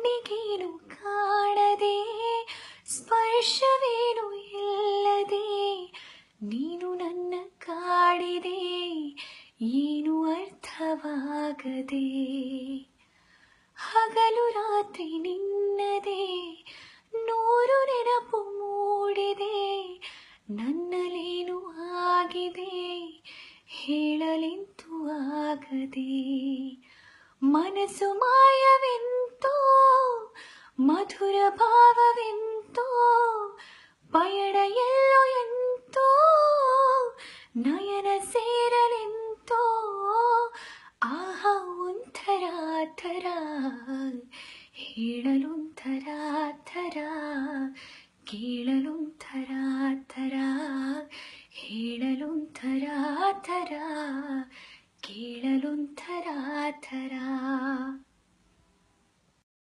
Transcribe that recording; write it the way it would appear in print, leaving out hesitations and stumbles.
ಕಣ್ಣಿಗೇನು ಕಾಣದೆ ಸ್ಪರ್ಶವೇನು ಇಲ್ಲದೆ ನೀನು ನನ್ನ ಕಾಡಿದೆ ಏನು ಅರ್ಥವಾಗದೆ ಹಗಲು ರಾತ್ರಿ ನಿನ್ನದೇ ನೂರು ನೆನಪು ಮೂಡಿದೆ ನನ್ನಲೇನು ಆಗಿದೆ ಹೇಳಲೆಂತೂ ಆಗದೆ ಮನಸ್ಸು ಮಾಯವೆಂತೋ ಮಧುರ ಭಾವವೆಂತೋ ಪಯಣ ಎಲ್ಲೋ ಎಂತೋ ನಯನ ಸೇರಲೆಂತೋ ಆಹಾ ಒಂಥರ ಥರ ಹೇಳಲೊಂಥರ ಥರ ಕೇಳಲೊಂಥರ ಥರ ಹೇಳಲೊಂಥರ ಥರ